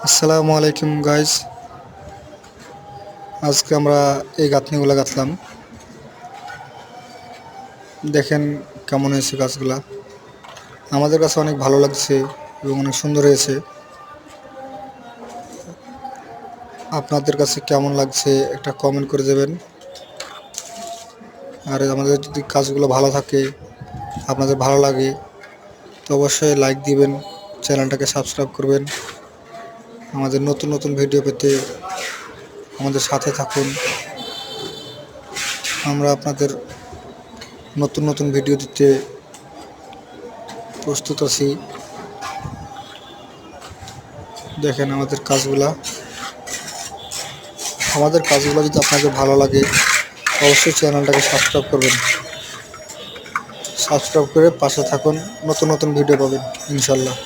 আসসালামু আলাইকুম গাইস। আজকে আমরা এই গাঁথনিগুলো গাঁথলাম। দেখেন কেমন হয়েছে গাছগুলা। আমাদের কাছে অনেক ভালো লাগছে এবং অনেক সুন্দর হয়েছে। আপনাদের কাছে কেমন লাগছে একটা কমেন্ট করে দেবেন। আর আমাদের যদি কাজগুলো ভালো থাকে, আপনাদের ভালো লাগে, তো অবশ্যই লাইক দিবেন, চ্যানেলটাকে সাবস্ক্রাইব করবেন। আমাদের নতুন নতুন ভিডিও পেতে আমাদের সাথে থাকুন। আমরা আপনাদের নতুন নতুন ভিডিও দিতে প্রস্তুত আছি। দেখেন আমাদের কাজগুলো যদি আপনাদের ভালো লাগে, অবশ্যই চ্যানেলটাকে সাবস্ক্রাইব করবেন। সাবস্ক্রাইব করে পাশে থাকুন, নতুন নতুন ভিডিও পাবেন ইনশাল্লাহ।